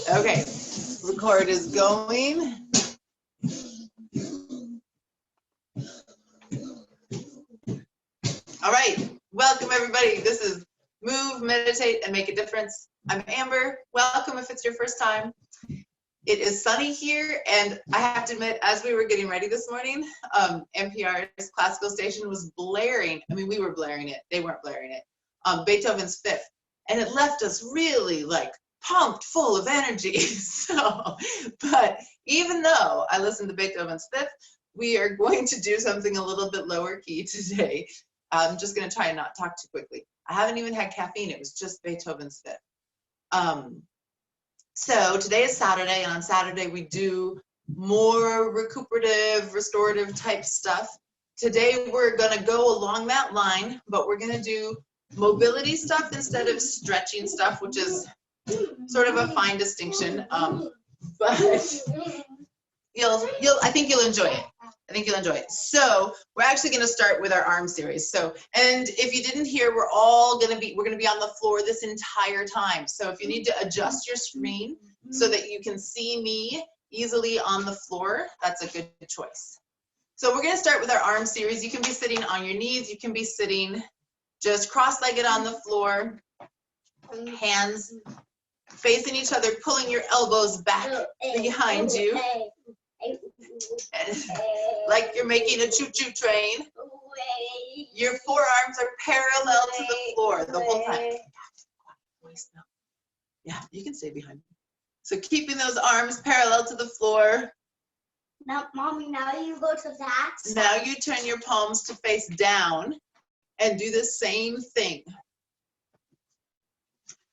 Okay, record is going. All right, welcome everybody. This is Move, Meditate, and Make a Difference. I'm Amber. Welcome if it's your first time. It is sunny here, and I have to admit, as we were getting ready this morning, NPR's classical station was blaring. I mean, we were blaring it. They weren't blaring it. Beethoven's Fifth, and it left us really like pumped, full of energy. So, but even though I listened to Beethoven's Fifth, we are going to do something a little bit lower key today. I'm just going to try and not talk too quickly. I haven't even had caffeine. It was just Beethoven's Fifth. So today is Saturday, and on Saturday we do more recuperative, restorative type stuff. Today we're going to go along that line, but we're going to do mobility stuff instead of stretching stuff, which is sort of a fine distinction. But I think you'll enjoy it. I think you'll enjoy it. So we're actually going to start with our arm series. So, and if you didn't hear, we're going to be on the floor this entire time. So if you need to adjust your screen so that you can see me easily on the floor, that's a good choice. So we're going to start with our arm series. You can be sitting on your knees. You can be sitting just cross-legged on the floor, hands facing each other, pulling your elbows back behind you. Like you're making a choo-choo train. Your forearms are parallel to the floor the whole time. Yeah, you can stay behind me. So keeping those arms parallel to the floor. Now, Mommy, now you go to that. Now you turn your palms to face down and do the same thing.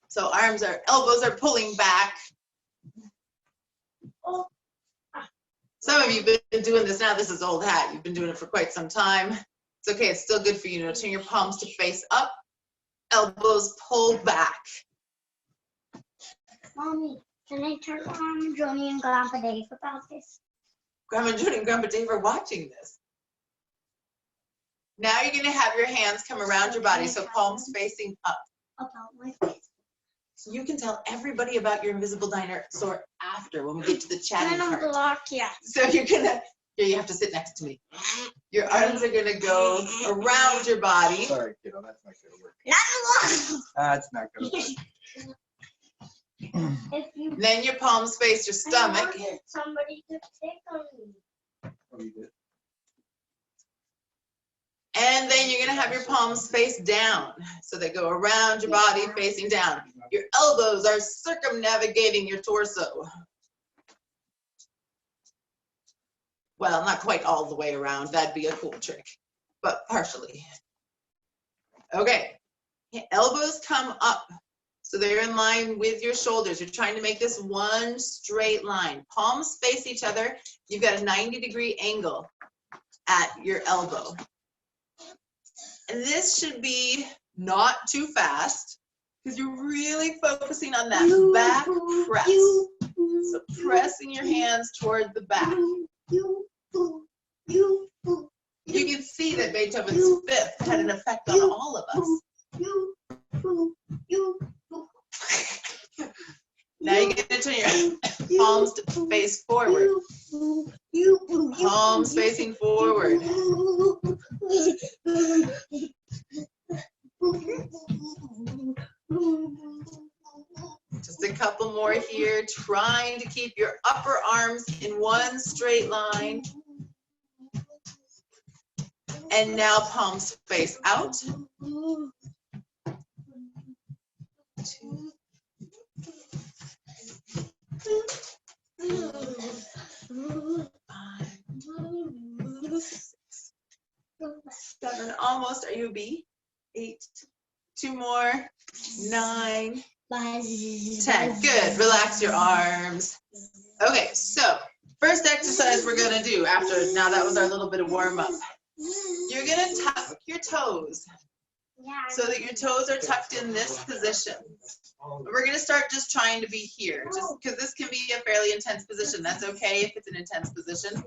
So elbows are pulling back. Some of you have been doing this now. This is old hat. You've been doing it for quite some time. It's okay. It's still good for you to turn your palms to face up, elbows pull back. Mommy, can I turn on Joni and Grandpa Dave about this? Grandma Joni and Grandpa Dave are watching this. Now you're going to have your hands come around your body, so palms facing up. About my face. So you can tell everybody about your invisible dinosaur after when we get to the chatting part. Block, yeah. So you're gonna, you have to sit next to me. Your arms are gonna go around your body. Sorry, kiddo, that's not gonna work. Not That's not gonna work. Then your palms face your stomach. Somebody to take on me. Oh, you did? And then you're gonna have your palms face down. So they go around your body facing down. Your elbows are circumnavigating your torso. Well, not quite all the way around. That'd be a cool trick, but partially. Okay, elbows come up. So they're in line with your shoulders. You're trying to make this one straight line. Palms face each other. You've got a 90-degree angle at your elbow. And this should be not too fast because you're really focusing on that back press. So pressing your hands toward the back. You can see that Beethoven's Fifth had an effect on all of us. Now you're going to turn your palms to face forward. Palms facing forward. Just a couple more here, trying to keep your upper arms in one straight line. And now palms face out. 2, 5, 6, 7, almost. Are you a B? 8, 2 more, 9, 10. Good. Relax your arms. Okay, so first exercise we're going to do now that was our little bit of warm up. You're going to tuck your toes so that your toes are tucked in this position. We're going to start just trying to be here, just because this can be a fairly intense position. That's okay if it's an intense position.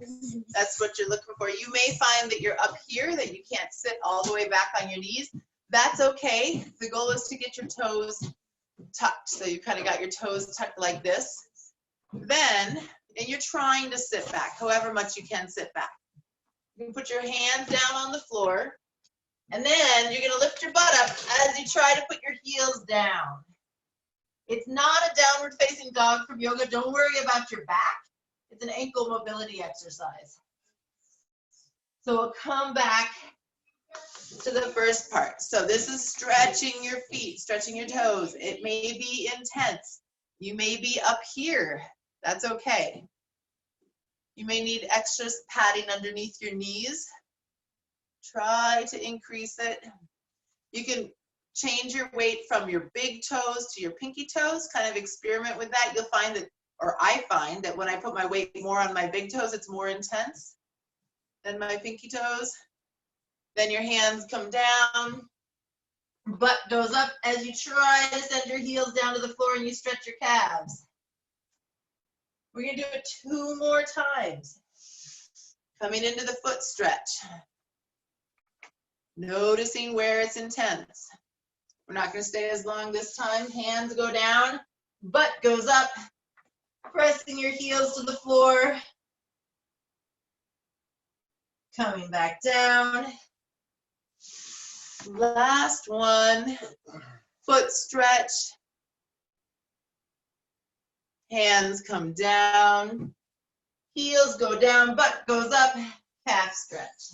That's what you're looking for. You may find that you're up here, that you can't sit all the way back on your knees. That's okay. The goal is to get your toes tucked. So you kind of got your toes tucked like this. Then, and you're trying to sit back, however much you can sit back. You can put your hands down on the floor, and then you're gonna lift your butt up as you try to put your heels down. It's not a downward facing dog from yoga. Don't worry about your back. It's an ankle mobility exercise. So we'll come back to the first part. So this is stretching your feet, stretching your toes. It may be intense. You may be up here. That's okay. You may need extra padding underneath your knees. Try to increase it. You can change your weight from your big toes to your pinky toes. Kind of experiment with that. You'll find that, or I find that when I put my weight more on my big toes, it's more intense than my pinky toes. Then your hands come down, butt goes up as you try to send your heels down to the floor and you stretch your calves. We're gonna do it 2 more times. Coming into the foot stretch. Noticing where it's intense. We're not gonna stay as long this time. Hands go down, butt goes up, pressing your heels to the floor. Coming back down. Last one, foot stretch. Hands come down, heels go down, butt goes up, calf stretch.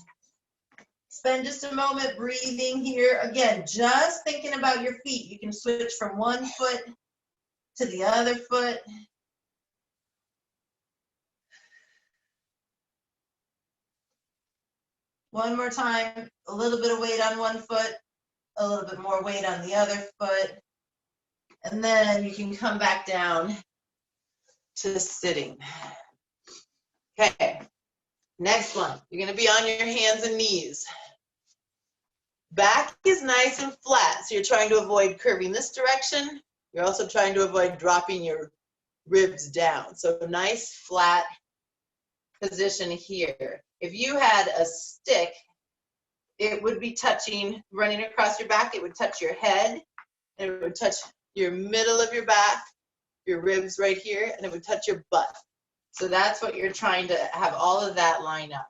Spend just a moment breathing here. Again, just thinking about your feet. You can switch from one foot to the other foot. One more time, a little bit of weight on one foot, a little bit more weight on the other foot, and then you can come back down to sitting. Okay, next one, you're gonna be on your hands and knees. Back is nice and flat, so you're trying to avoid curving this direction. You're also trying to avoid dropping your ribs down. So nice flat position here. If you had a stick, it would be touching, running across your back, it would touch your head, and it would touch your middle of your back, your ribs right here, and it would touch your butt. So that's what you're trying to have all of that line up.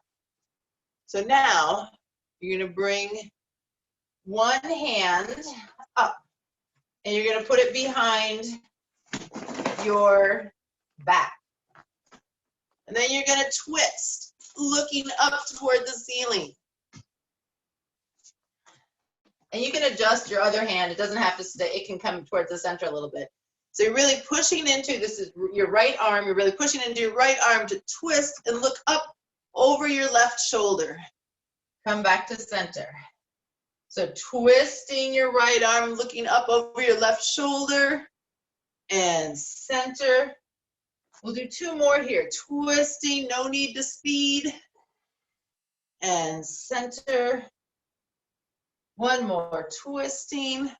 So now you're gonna bring one hand up, and you're gonna put it behind your back. And then you're gonna twist, looking up toward the ceiling. And you can adjust your other hand. It doesn't have to stay, it can come towards the center a little bit. So you're really pushing into, this is your right arm, you're really pushing into your right arm to twist and look up over your left shoulder. Come back to center. So twisting your right arm, looking up over your left shoulder and center. We'll do 2 more here. Twisting, no need to speed. And center. One more, twisting,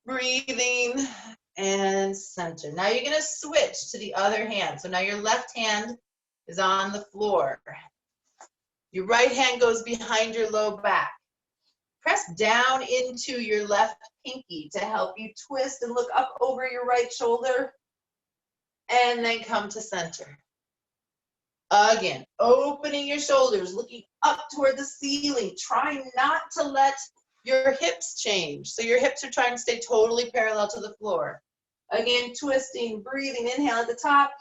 breathing, and center. Now you're gonna switch to the other hand. So now your left hand is on the floor. Your right hand goes behind your low back. Press down into your left pinky to help you twist and look up over your right shoulder. And then come to center. Again, opening your shoulders, looking up toward the ceiling, trying not to let your hips change. So your hips are trying to stay totally parallel to the floor. Again, twisting, breathing, inhale at the top.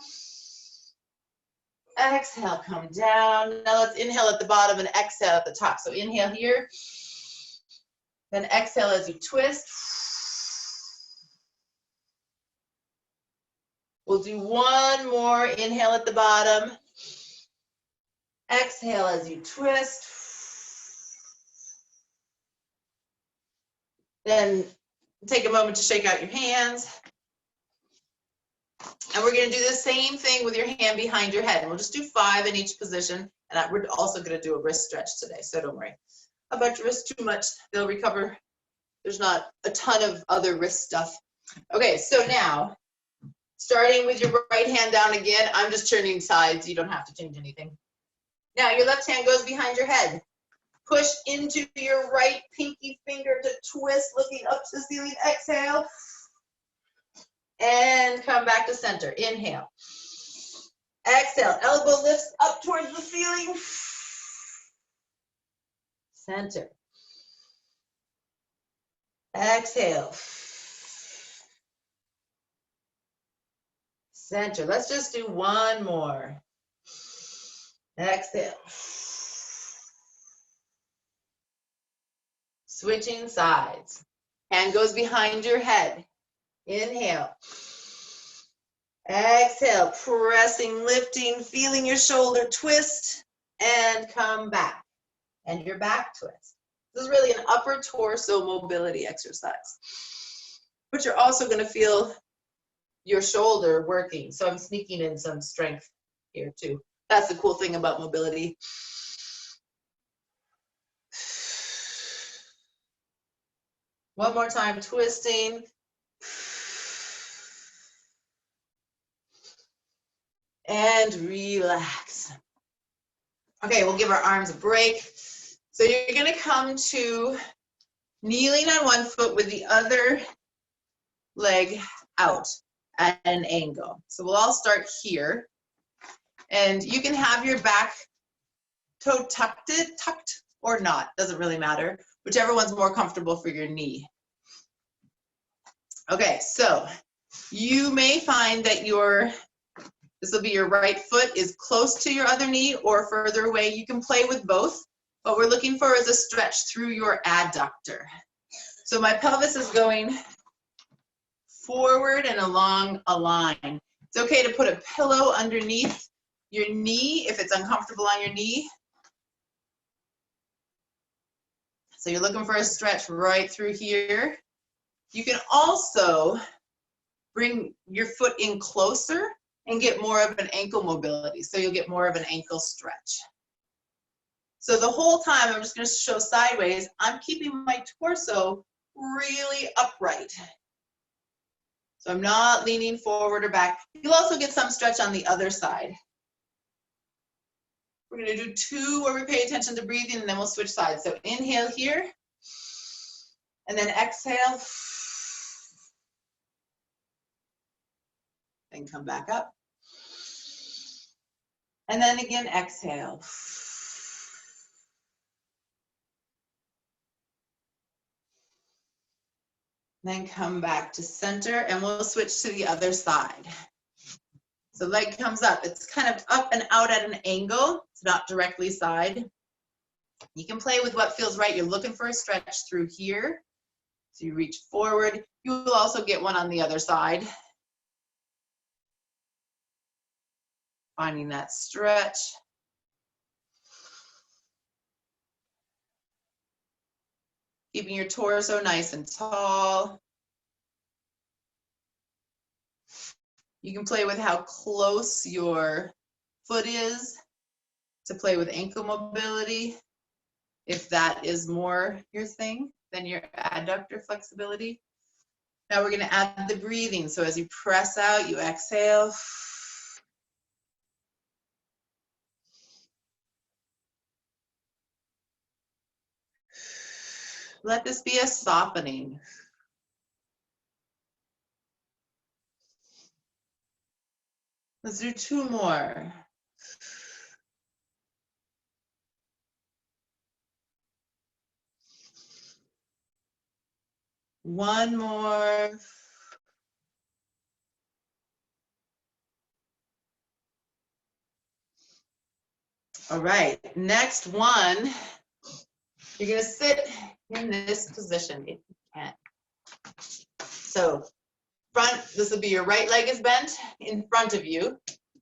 Exhale, come down. Now let's inhale at the bottom and exhale at the top. So inhale here, then exhale as you twist. We'll do 1 more. Inhale at the bottom. Exhale as you twist. Then take a moment to shake out your hands. And we're going to do the same thing with your hand behind your head. And we'll just do 5 in each position. And we're also going to do a wrist stretch today, so don't worry about your wrists too much. They'll recover. There's not a ton of other wrist stuff. Okay, so now, starting with your right hand down again, I'm just turning sides. You don't have to change anything. Now your left hand goes behind your head. Push into your right pinky finger to twist, looking up to the ceiling. Exhale. And come back to center. Inhale. Exhale. Elbow lifts up towards the ceiling. Center. Exhale. Center. Let's just do one more. Exhale. Switching sides. Hand goes behind your head. Inhale. Exhale. Pressing, lifting, feeling your shoulder twist and come back. And your back twist. This is really an upper torso mobility exercise. But you're also going to feel your shoulder working. So I'm sneaking in some strength here too. That's the cool thing about mobility. One more time, twisting. And relax. Okay, we'll give our arms a break. So you're going to come to kneeling on one foot with the other leg out at an angle. So we'll all start here. And you can have your back toe tucked or not, doesn't really matter. Whichever one's more comfortable for your knee. Okay, so you may find that this will be your right foot is close to your other knee or further away. You can play with both. What we're looking for is a stretch through your adductor. So my pelvis is going forward and along a line. It's okay to put a pillow underneath your knee if it's uncomfortable on your knee. So you're looking for a stretch right through here. You can also bring your foot in closer and get more of an ankle mobility. So you'll get more of an ankle stretch. So the whole time, I'm just going to show sideways. I'm keeping my torso really upright. So I'm not leaning forward or back. You'll also get some stretch on the other side. We're going to do 2 where we pay attention to breathing, and then we'll switch sides. So inhale here, and then exhale. Then come back up. And then again, exhale. Then come back to center, and we'll switch to the other side. So leg comes up. It's kind of up and out at an angle. It's not directly side. You can play with what feels right. You're looking for a stretch through here. So you reach forward. You will also get one on the other side. Finding that stretch. Keeping your torso nice and tall. You can play with how close your foot is to play with ankle mobility, if that is more your thing than your adductor flexibility. Now we're going to add the breathing. So as you press out, you exhale. Let this be a softening. Let's do 2 more. One more. All right, next one. You're gonna sit in this position if you can. So front, this will be your right leg is bent in front of you.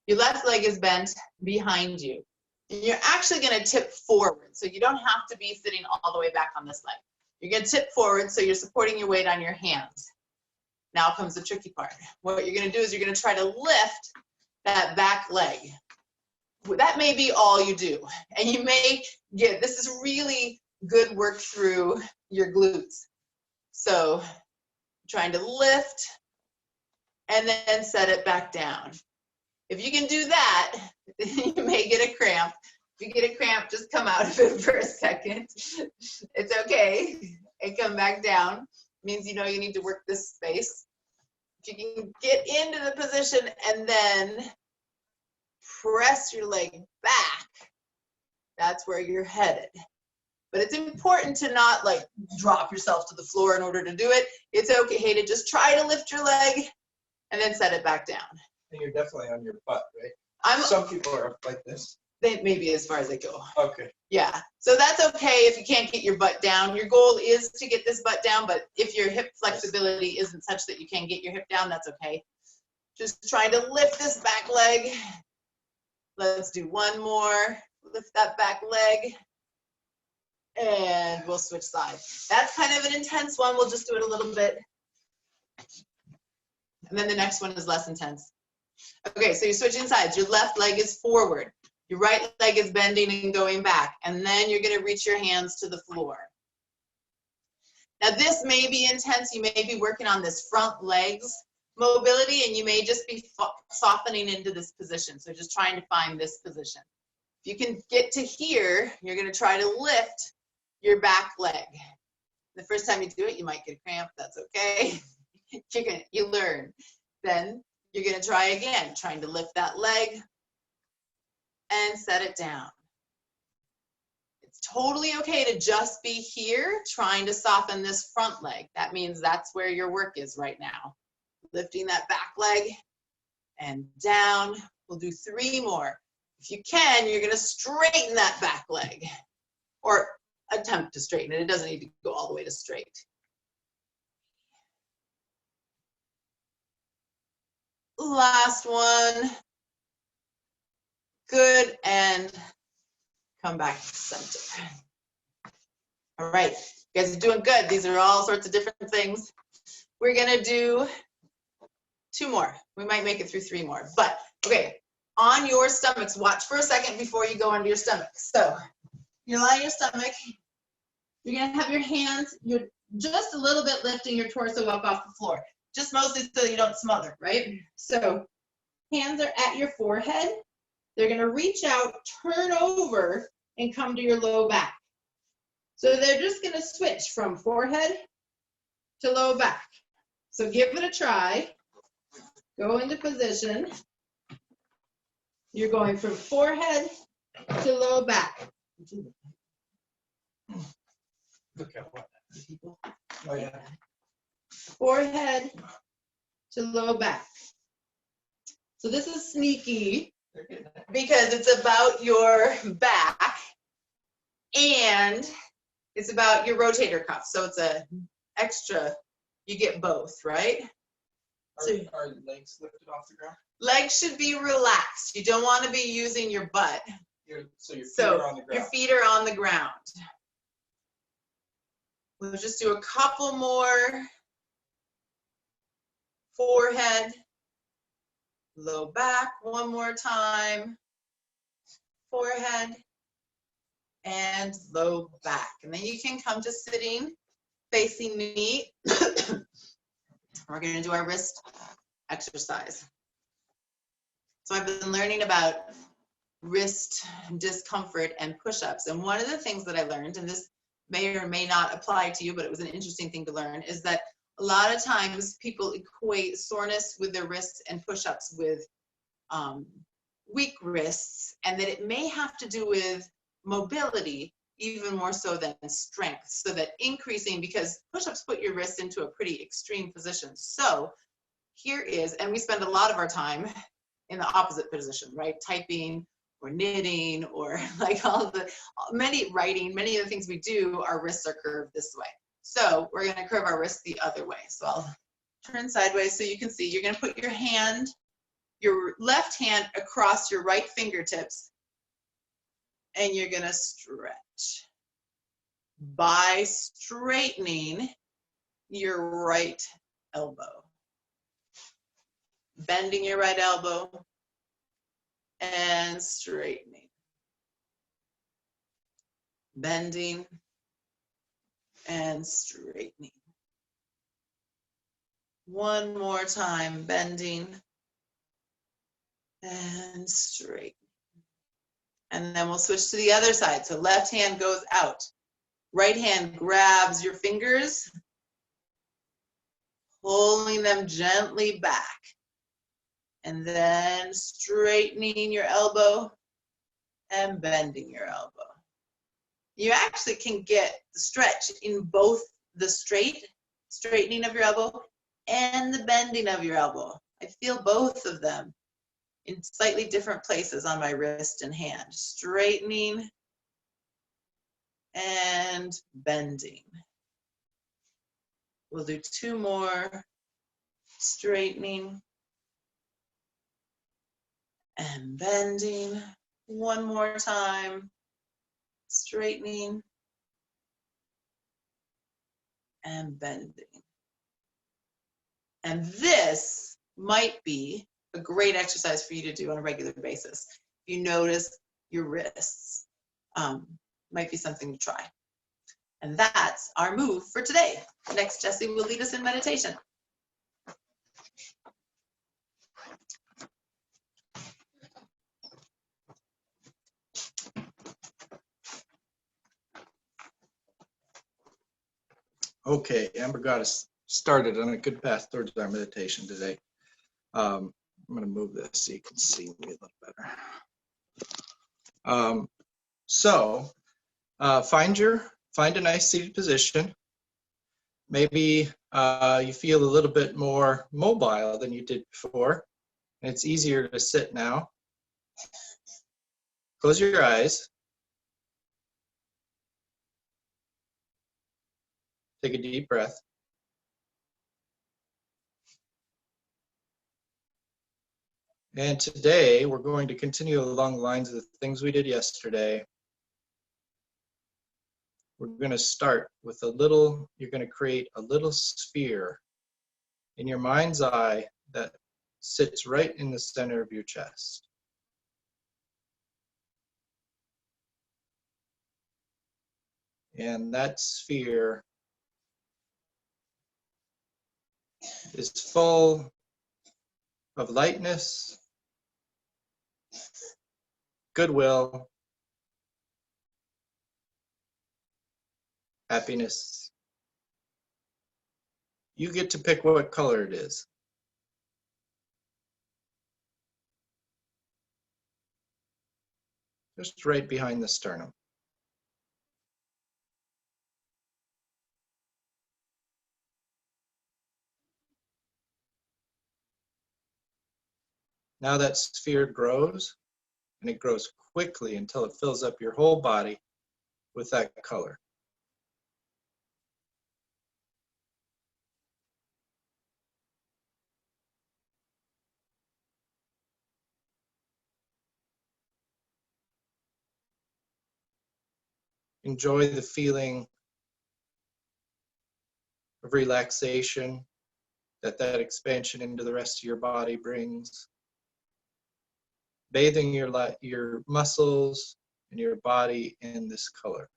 Your left leg is bent behind you. And you're actually gonna tip forward. So you don't have to be sitting all the way back on this leg. You're gonna tip forward so you're supporting your weight on your hands. Now comes the tricky part. What you're gonna do is you're gonna try to lift that back leg. That may be all you do. And you may get, this is really good work through your glutes. So trying to lift and then set it back down. If you can do that, you may get a cramp. If you get a cramp, just come out of it for a second. It's okay. And come back down. It means you know you need to work this space. If you can get into the position and then press your leg back, that's where you're headed. But it's important to not like drop yourself to the floor in order to do it. It's okay to just try to lift your leg and then set it back down. And you're definitely on your butt, right? I'm Some people are up like this. they maybe as far as they go. Okay. Yeah, so that's okay if you can't get your butt down. Your goal is to get this butt down, but if your hip flexibility isn't such that you can't get your hip down, that's okay. Just trying to lift this back leg. Let's do one more. Lift that back leg. And we'll switch sides. That's kind of an intense one. We'll just do it a little bit. And then the next one is less intense. Okay, so you're switching sides. Your left leg is forward. Your right leg is bending and going back. And then you're going to reach your hands to the floor. Now this may be intense. You may be working on this front legs mobility, and you may just be softening into this position. So just trying to find this position. If you can get to here, you're going to try to lift your back leg. The first time you do it, you might get a cramp. That's okay. You learn. Then you're going to try again, trying to lift that leg and set it down. It's totally okay to just be here trying to soften this front leg. That means that's where your work is right now. Lifting that back leg and down. We'll do 3 more. If you can, you're going to straighten that back leg, or attempt to straighten it. It doesn't need to go all the way to straight. Last one. Good, and come back to center. All right, you guys are doing good. These are all sorts of different things. We're going to do 2 more. We might make it through 3 more, but okay. On your stomachs, watch for a second before you go onto your stomach. So you lie on your stomach. You're gonna have your hands, you're just a little bit lifting your torso up off the floor, just mostly so you don't smother, right? So hands are at your forehead. They're gonna reach out, turn over, and come to your low back. So they're just gonna switch from forehead to low back. So give it a try. Go into position. You're going from forehead to low back. Look at what? Oh, yeah. Forehead to low back. So this is sneaky because it's about your back and it's about your rotator cuff. So it's a extra, you get both, right? Are legs lifted off the ground? Legs should be relaxed. You don't want to be using your butt. So your feet are on the ground. Your feet are on the ground. We'll just do a couple more. Forehead, low back, one more time. Forehead and low back. And then you can come to sitting facing me. We're going to do our wrist exercise. So I've been learning about wrist discomfort and push-ups. And one of the things that I learned, and this may or may not apply to you, but it was an interesting thing to learn, is that a lot of times people equate soreness with their wrists and push-ups with weak wrists, and that it may have to do with mobility even more so than strength. So that increasing, because push-ups put your wrists into a pretty extreme position. So here is, and we spend a lot of our time in the opposite position, right? Typing or knitting or like many of the things we do, our wrists are curved this way. So we're going to curve our wrists the other way. So I'll turn sideways so you can see. You're going to put your hand, your left hand across your right fingertips, and you're going to stretch by straightening your right elbow. Bending your right elbow and straightening. Bending and straightening. One more time, bending and straightening. And then we'll switch to the other side. So left hand goes out. Right hand grabs your fingers, pulling them gently back. And then straightening your elbow and bending your elbow. You actually can get the stretch in both the straightening of your elbow and the bending of your elbow. I feel both of them in slightly different places on my wrist and hand. Straightening and bending. We'll do 2 more. Straightening and bending. 1 more time. Straightening and bending. And this might be a great exercise for you to do on a regular basis. If you notice your wrists, might be something to try. And that's our move for today. Next, Jessie will lead us in meditation. Okay, Amber got us started on a good path towards our meditation today. I'm going to move this so you can see me a little better. Find a nice seated position. Maybe you feel a little bit more mobile than you did before. And it's easier to sit now. Close your eyes. Take a deep breath. And today we're going to continue along the lines of the things we did yesterday. We're going to start with you're going to create a little sphere in your mind's eye that sits right in the center of your chest. And that sphere is full of lightness, goodwill, happiness. You get to pick what color it is. Just right behind the sternum. Now that sphere grows, and it grows quickly until it fills up your whole body with that color. Enjoy the feeling of relaxation that expansion into the rest of your body brings. Bathing your muscles and your body in this color.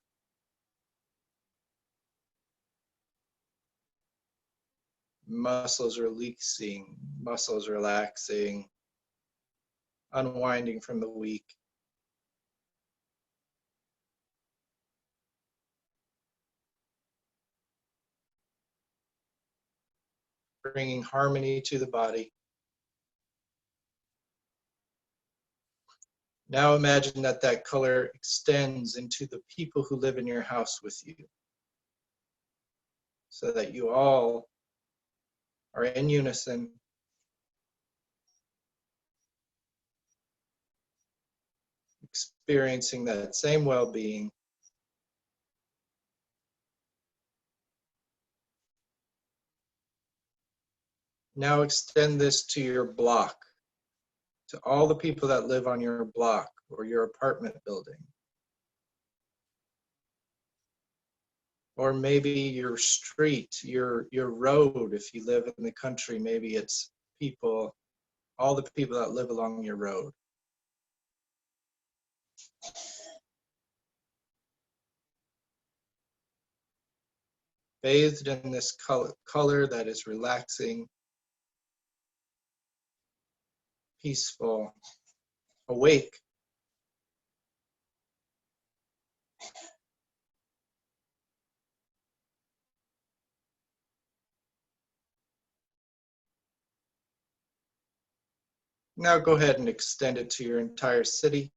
Muscles releasing, muscles relaxing, unwinding from the week. Bringing harmony to the body. Now imagine that color extends into the people who live in your house with you, so that you all are in unison, experiencing that same well-being. Now extend this to your block, to all the people that live on your block or your apartment building. Or maybe your street, your road, if you live in the country, maybe it's people, all the people that live along your road. Bathed in this color that is relaxing, peaceful, awake. Now go ahead and extend it to your entire city.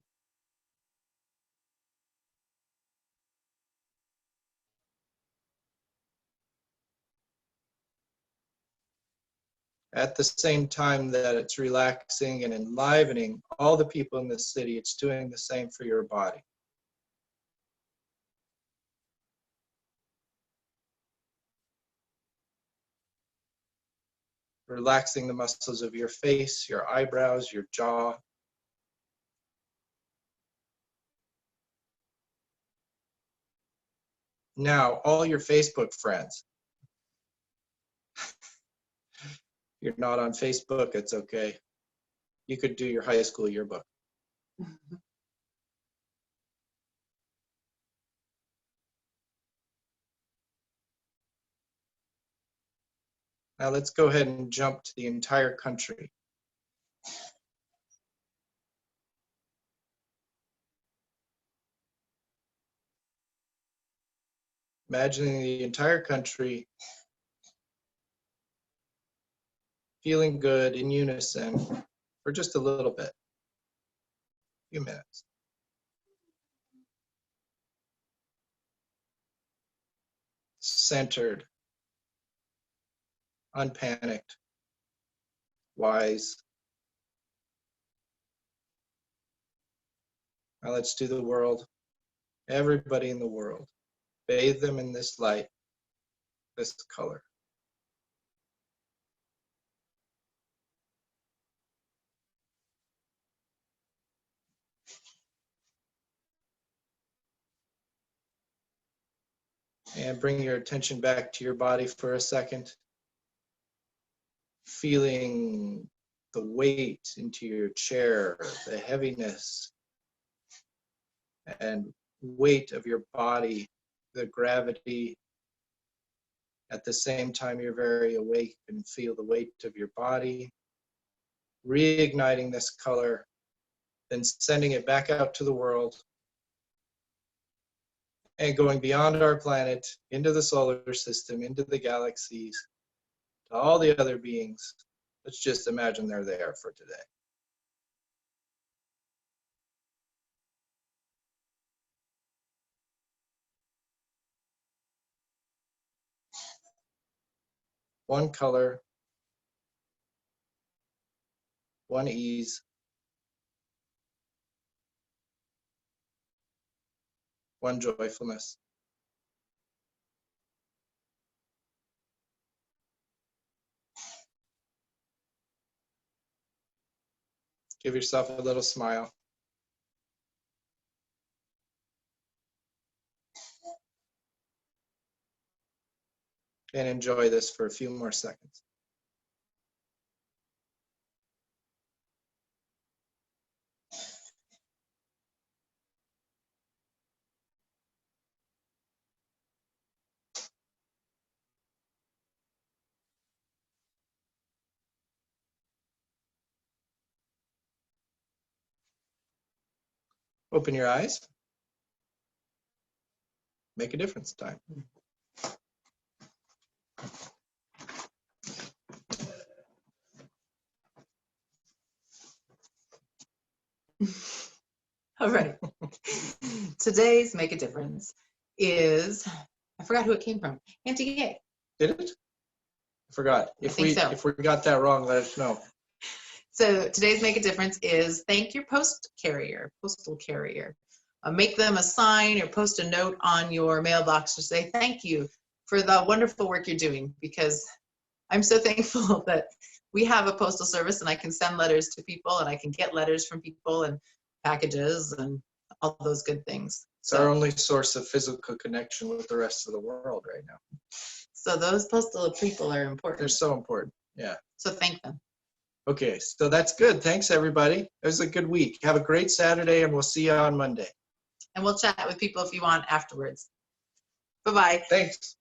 At the same time that it's relaxing and enlivening all the people in the city, it's doing the same for your body. Relaxing the muscles of your face, your eyebrows, your jaw. Now, all your Facebook friends. You're not on Facebook, it's okay. You could do your high school yearbook. Now let's go ahead and jump to the entire country. Imagining the entire country feeling good in unison for just a little bit, a few minutes. Centered, unpanicked, wise. Now let's do the world, everybody in the world. Bathe them in this light, this color. And bring your attention back to your body for a second. Feeling the weight into your chair, the heaviness and weight of your body, the gravity. At the same time, you're very awake and feel the weight of your body. Reigniting this color, then sending it back out to the world and going beyond our planet, into the solar system, into the galaxies, to all the other beings. Let's just imagine they're there for today. One color, one ease, one joyfulness. Give yourself a little smile. And enjoy this for a few more seconds. Open your eyes. Make a difference time. All right. Today's Make a Difference is, I forgot who it came from. Auntie Gay. Did it? I forgot. I think so. If we got that wrong, let us know. So today's Make a Difference is thank your postal carrier. Make them a sign or post a note on your mailbox to say thank you for the wonderful work you're doing, because I'm so thankful that we have a postal service and I can send letters to people and I can get letters from people and packages and all those good things. It's our only source of physical connection with the rest of the world right now. So those postal people are important. They're so important. Yeah. So thank them. Okay, so that's good. Thanks, everybody. It was a good week. Have a great Saturday, and we'll see you on Monday. And we'll chat with people if you want afterwards. Bye-bye. Thanks.